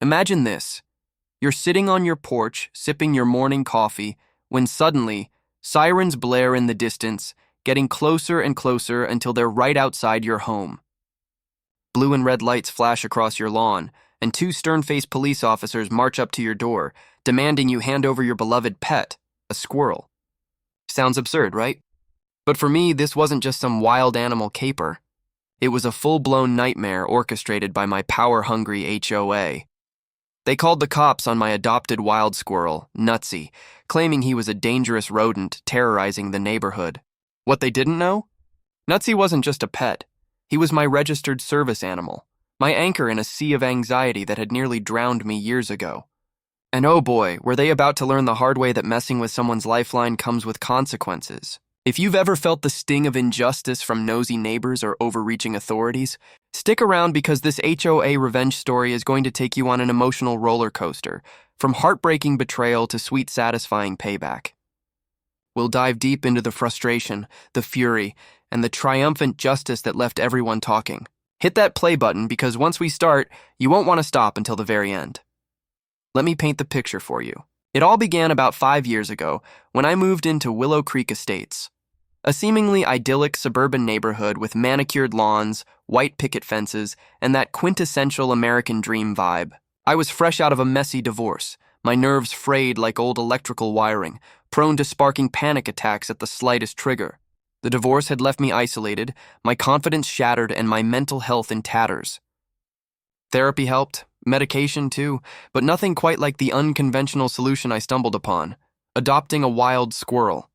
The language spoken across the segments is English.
Imagine this. You're sitting on your porch, sipping your morning coffee, when suddenly, sirens blare in the distance, getting closer and closer until they're right outside your home. Blue and red lights flash across your lawn, and two stern-faced police officers march up to your door, demanding you hand over your beloved pet, a squirrel. Sounds absurd, right? But for me, this wasn't just some wild animal caper. It was a full-blown nightmare orchestrated by my power-hungry HOA. They called the cops on my adopted wild squirrel, Nosy, claiming he was a dangerous rodent terrorizing the neighborhood. What they didn't know? Nosy wasn't just a pet. He was my registered service animal, my anchor in a sea of anxiety that had nearly drowned me years ago. And oh boy, were they about to learn the hard way that messing with someone's lifeline comes with consequences. If you've ever felt the sting of injustice from nosy neighbors or overreaching authorities, stick around because this HOA revenge story is going to take you on an emotional roller coaster, from heartbreaking betrayal to sweet, satisfying payback. We'll dive deep into the frustration, the fury, and the triumphant justice that left everyone talking. Hit that play button because once we start, you won't want to stop until the very end. Let me paint the picture for you. It all began about 5 years ago when I moved into Willow Creek Estates, a seemingly idyllic suburban neighborhood with manicured lawns, white picket fences, and that quintessential American dream vibe. I was fresh out of a messy divorce, my nerves frayed like old electrical wiring, prone to sparking panic attacks at the slightest trigger. The divorce had left me isolated, my confidence shattered, and my mental health in tatters. Therapy helped, medication too, but nothing quite like the unconventional solution I stumbled upon: adopting a wild squirrel.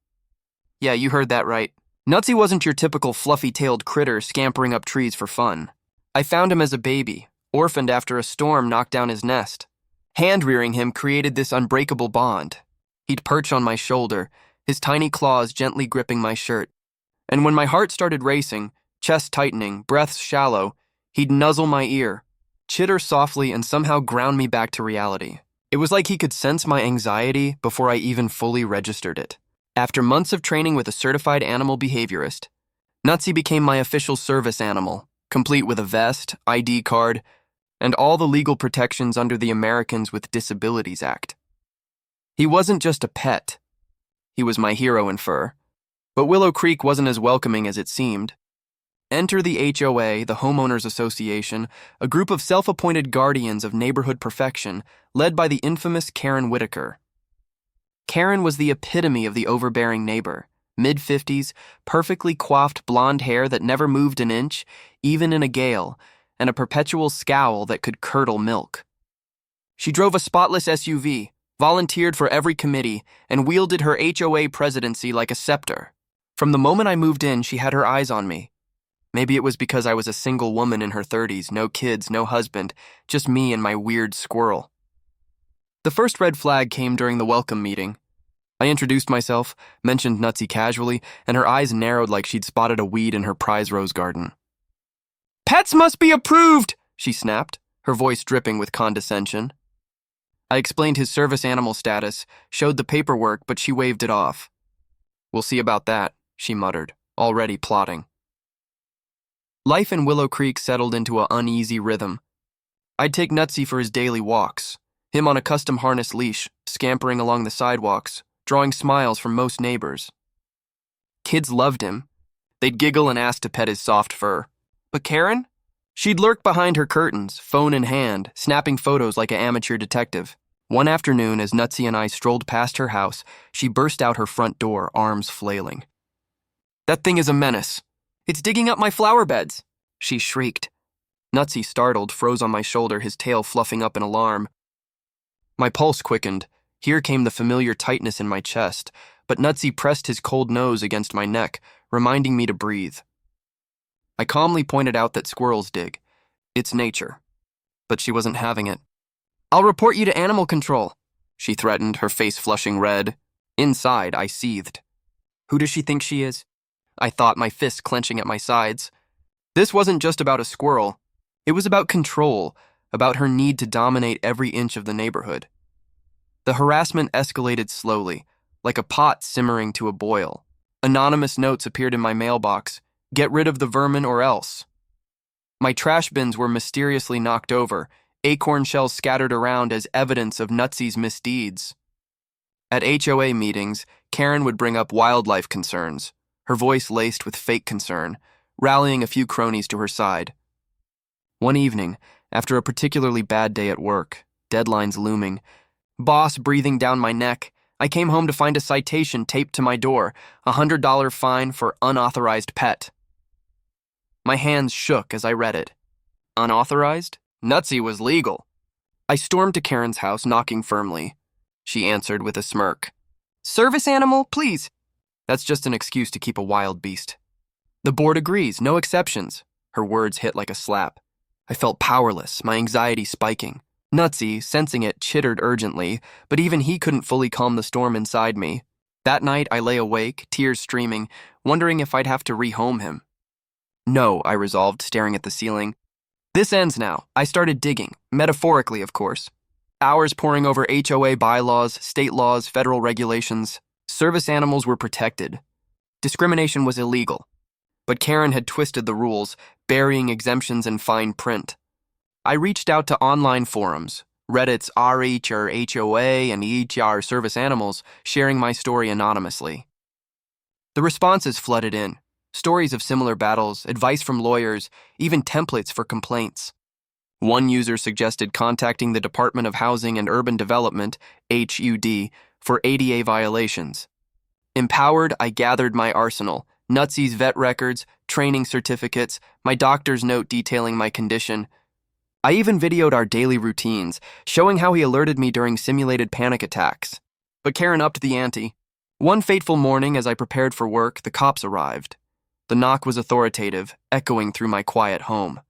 Yeah, you heard that right. Nosy wasn't your typical fluffy-tailed critter scampering up trees for fun. I found him as a baby, orphaned after a storm knocked down his nest. Hand-rearing him created this unbreakable bond. He'd perch on my shoulder, his tiny claws gently gripping my shirt. And when my heart started racing, chest tightening, breaths shallow, he'd nuzzle my ear, chitter softly, and somehow ground me back to reality. It was like he could sense my anxiety before I even fully registered it. After months of training with a certified animal behaviorist, Nosy became my official service animal, complete with a vest, ID card, and all the legal protections under the Americans with Disabilities Act. He wasn't just a pet. He was my hero in fur. But Willow Creek wasn't as welcoming as it seemed. Enter the HOA, the Homeowners Association, a group of self-appointed guardians of neighborhood perfection, led by the infamous Karen Whitaker. Karen was the epitome of the overbearing neighbor, mid-50s, perfectly coiffed blonde hair that never moved an inch, even in a gale, and a perpetual scowl that could curdle milk. She drove a spotless SUV, volunteered for every committee, and wielded her HOA presidency like a scepter. From the moment I moved in, she had her eyes on me. Maybe it was because I was a single woman in her 30s, no kids, no husband, just me and my weird squirrel. The first red flag came during the welcome meeting. I introduced myself, mentioned Nosy casually, and her eyes narrowed like she'd spotted a weed in her prize rose garden. "Pets must be approved," she snapped, her voice dripping with condescension. I explained his service animal status, showed the paperwork, but she waved it off. "We'll see about that," she muttered, already plotting. Life in Willow Creek settled into an uneasy rhythm. I'd take Nosy for his daily walks, him on a custom harness leash, scampering along the sidewalks, drawing smiles from most neighbors. Kids loved him. They'd giggle and ask to pet his soft fur. But Karen? She'd lurk behind her curtains, phone in hand, snapping photos like an amateur detective. One afternoon, as Nosy and I strolled past her house, she burst out her front door, arms flailing. "That thing is a menace. It's digging up my flower beds," she shrieked. Nosy, startled, froze on my shoulder, his tail fluffing up in alarm. My pulse quickened. Here came the familiar tightness in my chest, but Nosy pressed his cold nose against my neck, reminding me to breathe. I calmly pointed out that squirrels dig. It's nature. But she wasn't having it. "I'll report you to animal control," she threatened, her face flushing red. Inside, I seethed. Who does she think she is? I thought, my fists clenching at my sides. This wasn't just about a squirrel. It was about control, about her need to dominate every inch of the neighborhood. The harassment escalated slowly, like a pot simmering to a boil. Anonymous notes appeared in my mailbox. "Get rid of the vermin or else." My trash bins were mysteriously knocked over, acorn shells scattered around as evidence of Nutsy's misdeeds. At HOA meetings, Karen would bring up wildlife concerns, her voice laced with fake concern, rallying a few cronies to her side. One evening, after a particularly bad day at work, deadlines looming, boss breathing down my neck, I came home to find a citation taped to my door, a $100 fine for unauthorized pet. My hands shook as I read it. Unauthorized? Nutsy was legal. I stormed to Karen's house, knocking firmly. She answered with a smirk. Service animal, please. That's just an excuse to keep a wild beast. The board agrees, no exceptions. Her words hit like a slap. I felt powerless, my anxiety spiking. Nutsy, sensing it, chittered urgently, but even he couldn't fully calm the storm inside me. That night, I lay awake, tears streaming, wondering if I'd have to rehome him. No, I resolved, staring at the ceiling. This ends now. I started digging, metaphorically, of course. Hours poring over HOA bylaws, state laws, federal regulations. Service animals were protected. Discrimination was illegal. But Karen had twisted the rules, burying exemptions in fine print. I reached out to online forums, Reddit's RH or HOA and EHR service animals, sharing my story anonymously. The responses flooded in. Stories of similar battles, advice from lawyers, even templates for complaints. One user suggested contacting the Department of Housing and Urban Development, HUD, for ADA violations. Empowered, I gathered my arsenal, Nutsy's vet records, training certificates, my doctor's note detailing my condition. I even videoed our daily routines, showing how he alerted me during simulated panic attacks. But Karen upped the ante. One fateful morning, as I prepared for work, the cops arrived. The knock was authoritative, echoing through my quiet home.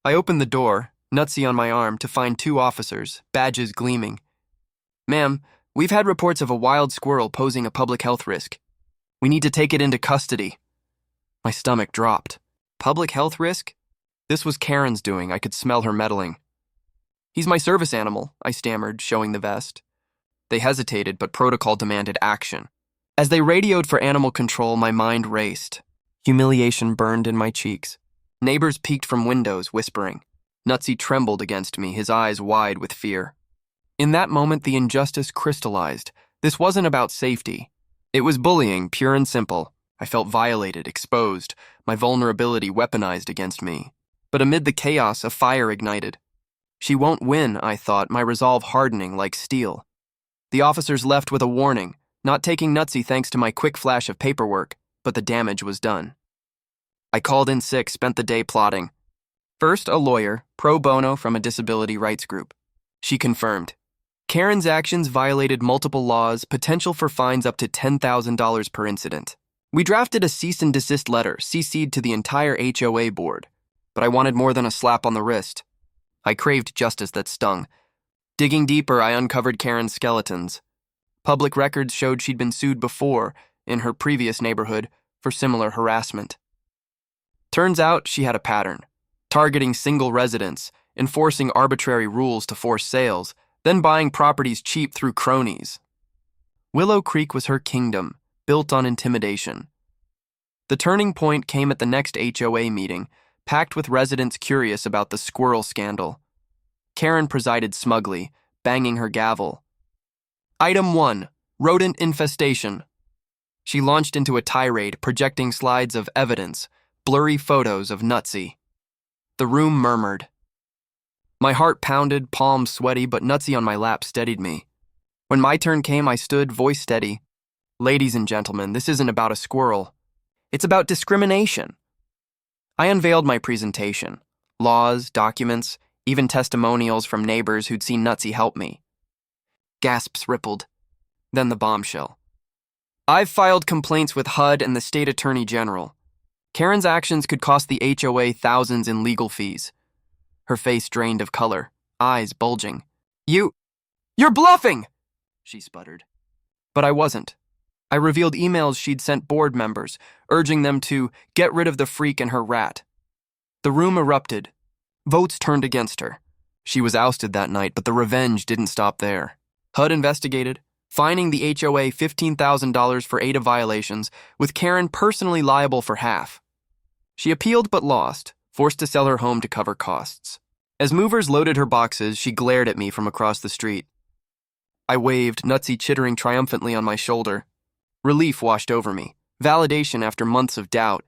I opened the door, Nutsy on my arm, to find 2 officers, badges gleaming. Ma'am, we've had reports of a wild squirrel posing a public health risk. We need to take it into custody. My stomach dropped. Public health risk? This was Karen's doing. I could smell her meddling. He's my service animal, I stammered, showing the vest. They hesitated, but protocol demanded action. As they radioed for animal control, my mind raced. Humiliation burned in my cheeks. Neighbors peeked from windows, whispering. Nutsy trembled against me, his eyes wide with fear. In that moment, the injustice crystallized. This wasn't about safety. It was bullying, pure and simple. I felt violated, exposed, my vulnerability weaponized against me. But amid the chaos, a fire ignited. She won't win, I thought, my resolve hardening like steel. The officers left with a warning, not taking Nutsy thanks to my quick flash of paperwork, but the damage was done. I called in sick, spent the day plotting. First, a lawyer, pro bono from a disability rights group. She confirmed. Karen's actions violated multiple laws, potential for fines up to $10,000 per incident. We drafted a cease and desist letter, CC'd to the entire HOA board. But I wanted more than a slap on the wrist. I craved justice that stung. Digging deeper, I uncovered Karen's skeletons. Public records showed she'd been sued before, in her previous neighborhood, for similar harassment. Turns out she had a pattern, targeting single residents, enforcing arbitrary rules to force sales, then buying properties cheap through cronies. Willow Creek was her kingdom, built on intimidation. The turning point came at the next HOA meeting, packed with residents curious about the Squirrel scandal. Karen presided smugly, banging her gavel. Item 1, rodent infestation. She launched into a tirade, projecting slides of evidence, blurry photos of Nutsy. The room murmured. My heart pounded, palms sweaty, but Nutsy on my lap steadied me. When my turn came, I stood, voice steady. Ladies and gentlemen, this isn't about a squirrel. It's about discrimination. I unveiled my presentation. Laws, documents, even testimonials from neighbors who'd seen Nutsy help me. Gasps rippled. Then the bombshell. I've filed complaints with HUD and the state attorney general. Karen's actions could cost the HOA thousands in legal fees. Her face drained of color, eyes bulging. You're bluffing, she sputtered. But I wasn't. I revealed emails she'd sent board members, urging them to get rid of the freak and her rat. The room erupted. Votes turned against her. She was ousted that night, but the revenge didn't stop there. HUD investigated, fining the HOA $15,000 for ADA violations, with Karen personally liable for half. She appealed but lost, forced to sell her home to cover costs. As movers loaded her boxes, she glared at me from across the street. I waved, Nutsy chittering triumphantly on my shoulder. Relief washed over me, validation after months of doubt.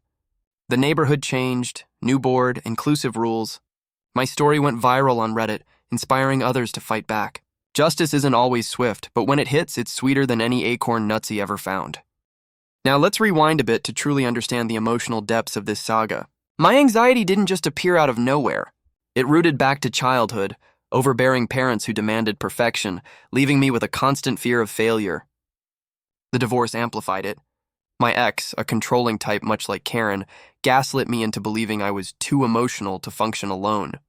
The neighborhood changed, new board, inclusive rules. My story went viral on Reddit, inspiring others to fight back. Justice isn't always swift, but when it hits, it's sweeter than any acorn Nutsy ever found. Now let's rewind a bit to truly understand the emotional depths of this saga. My anxiety didn't just appear out of nowhere. It rooted back to childhood, overbearing parents who demanded perfection, leaving me with a constant fear of failure. The divorce amplified it. My ex, a controlling type much like Karen, gaslit me into believing I was too emotional to function alone.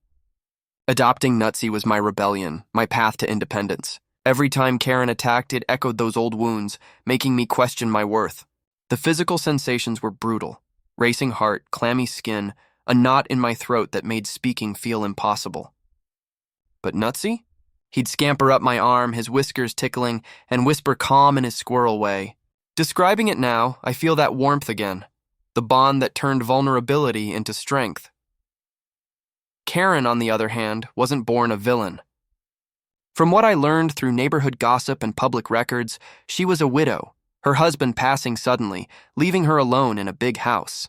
Adopting Nutsy was my rebellion, my path to independence. Every time Karen attacked, it echoed those old wounds, making me question my worth. The physical sensations were brutal. Racing heart, clammy skin, a knot in my throat that made speaking feel impossible. But Nutsy? He'd scamper up my arm, his whiskers tickling, and whisper calm in his squirrel way. Describing it now, I feel that warmth again, the bond that turned vulnerability into strength. Karen, on the other hand, wasn't born a villain. From what I learned through neighborhood gossip and public records, she was a widow, her husband passing suddenly, leaving her alone in a big house.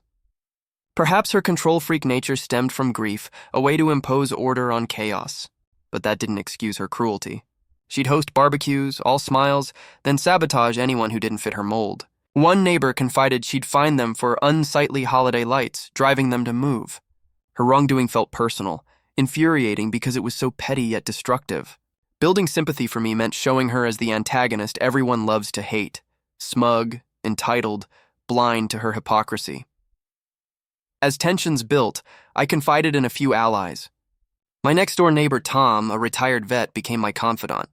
Perhaps her control-freak nature stemmed from grief, a way to impose order on chaos. But that didn't excuse her cruelty. She'd host barbecues, all smiles, then sabotage anyone who didn't fit her mold. One neighbor confided she'd fine them for unsightly holiday lights, driving them to move. Her wrongdoing felt personal, infuriating because it was so petty yet destructive. Building sympathy for me meant showing her as the antagonist everyone loves to hate, smug, entitled, blind to her hypocrisy. As tensions built, I confided in a few allies. My next-door neighbor Tom, a retired vet, became my confidant.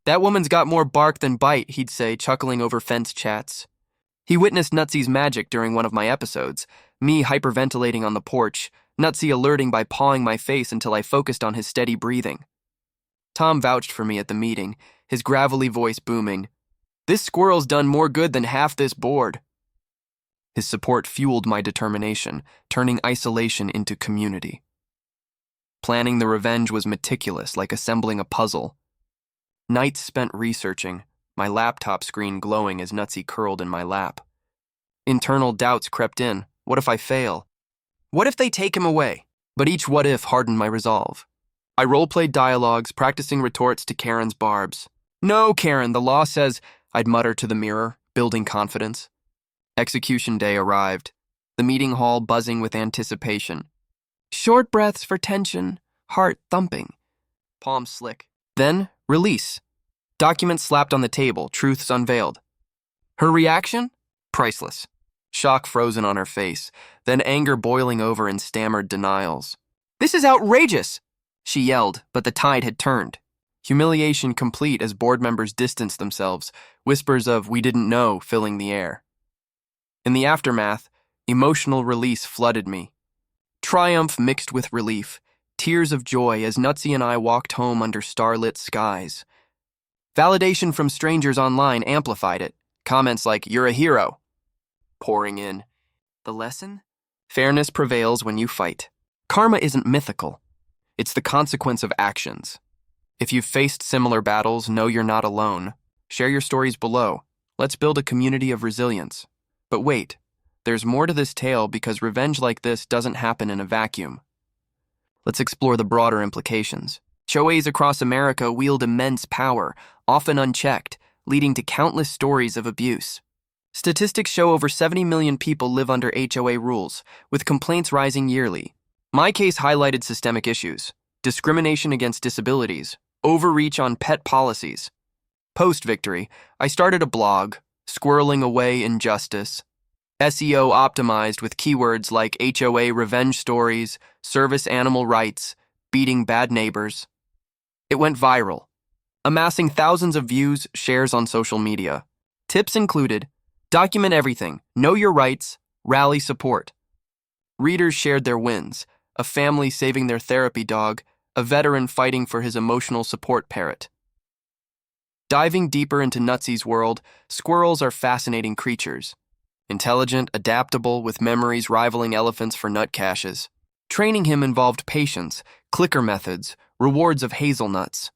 "That woman's got more bark than bite," he'd say, chuckling over fence chats. He witnessed Nutsy's magic during one of my episodes, me hyperventilating on the porch, Nutsy alerting by pawing my face until I focused on his steady breathing. Tom vouched for me at the meeting, his gravelly voice booming. "This squirrel's done more good than half this board." His support fueled my determination, turning isolation into community. Planning the revenge was meticulous, like assembling a puzzle. Nights spent researching, my laptop screen glowing as Nutsy curled in my lap. Internal doubts crept in. What if I fail? What if they take him away? But each what if hardened my resolve. I role-played dialogues, practicing retorts to Karen's barbs. "No, Karen, the law says," I'd mutter to the mirror, building confidence. Execution day arrived, the meeting hall buzzing with anticipation. Short breaths for tension, heart thumping. Palms slick. Then, release. Documents slapped on the table, truths unveiled. Her reaction? Priceless. Shock frozen on her face, then anger boiling over in stammered denials. "This is outrageous!" she yelled, but the tide had turned. Humiliation complete as board members distanced themselves, whispers of "we didn't know" filling the air. In the aftermath, emotional release flooded me. Triumph mixed with relief, tears of joy as Nutsy and I walked home under starlit skies. Validation from strangers online amplified it, comments like "you're a hero" pouring in. The lesson? Fairness prevails when you fight. Karma isn't mythical. It's the consequence of actions. If you've faced similar battles, know you're not alone. Share your stories below. Let's build a community of resilience. But wait, there's more to this tale because revenge like this doesn't happen in a vacuum. Let's explore the broader implications. HOAs across America wield immense power, often unchecked, leading to countless stories of abuse. Statistics show over 70 million people live under HOA rules, with complaints rising yearly. My case highlighted systemic issues: discrimination against disabilities, overreach on pet policies. Post-victory, I started a blog, Squirreling Away Injustice, SEO optimized with keywords like HOA revenge stories, service animal rights, beating bad neighbors. It went viral, amassing thousands of views, shares on social media. Tips included: document everything, know your rights, rally support. Readers shared their wins: a family saving their therapy dog, a veteran fighting for his emotional support parrot. Diving deeper into Nutsy's world, squirrels are fascinating creatures. Intelligent, adaptable, with memories rivaling elephants for nut caches. Training him involved patience, clicker methods, rewards of hazelnuts.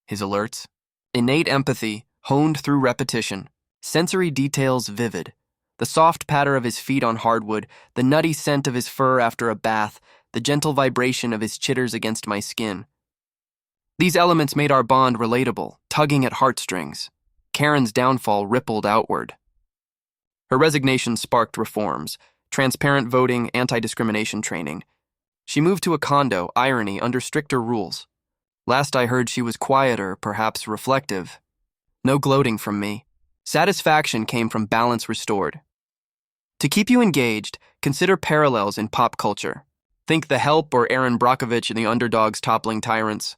His alerts? Innate empathy, honed through repetition. Sensory details vivid. The soft patter of his feet on hardwood, the nutty scent of his fur after a bath, the gentle vibration of his chitters against my skin. These elements made our bond relatable, tugging at heartstrings. Karen's downfall rippled outward. Her resignation sparked reforms, transparent voting, anti-discrimination training. She moved to a condo, irony, under stricter rules. Last I heard she was quieter, perhaps reflective. No gloating from me. Satisfaction came from balance restored. To keep you engaged, consider parallels in pop culture. Think The Help or Aaron Brockovich in The Underdogs toppling tyrants.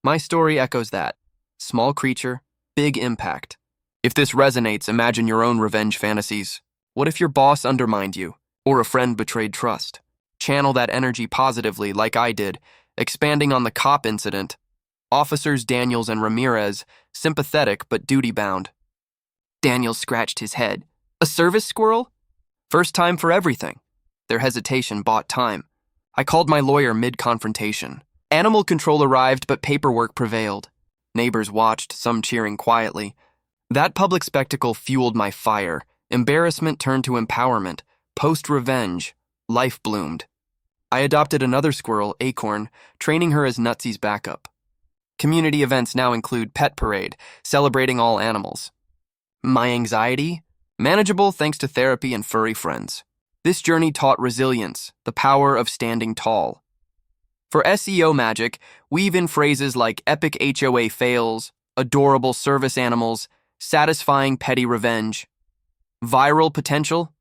My story echoes that. Small creature, big impact. If this resonates, imagine your own revenge fantasies. What if your boss undermined you, or a friend betrayed trust? Channel that energy positively, like I did, expanding on the cop incident. Officers Daniels and Ramirez, sympathetic but duty-bound. Daniels scratched his head. A service squirrel? First time for everything. Their hesitation bought time. I called my lawyer mid-confrontation. Animal control arrived, but paperwork prevailed. Neighbors watched, some cheering quietly. That public spectacle fueled my fire. Embarrassment turned to empowerment. Post-revenge, life bloomed. I adopted another squirrel, Acorn, training her as Nutsy's backup. Community events now include Pet Parade, celebrating all animals. My anxiety? Manageable thanks to therapy and furry friends. This journey taught resilience, the power of standing tall. For SEO magic, weave in phrases like epic HOA fails, adorable service animals, satisfying petty revenge. Viral potential?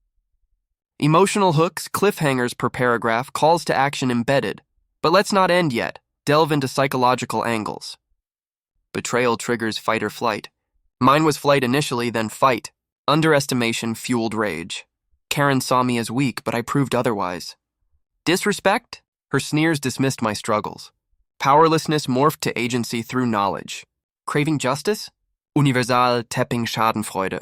Emotional hooks, cliffhangers per paragraph, calls to action embedded. But let's not end yet. Delve into psychological angles. Betrayal triggers fight or flight. Mine was flight initially, then fight. Underestimation fueled rage. Karen saw me as weak, but I proved otherwise. Disrespect? Her sneers dismissed my struggles. Powerlessness morphed to agency through knowledge. Craving justice? Universal Tapping Schadenfreude.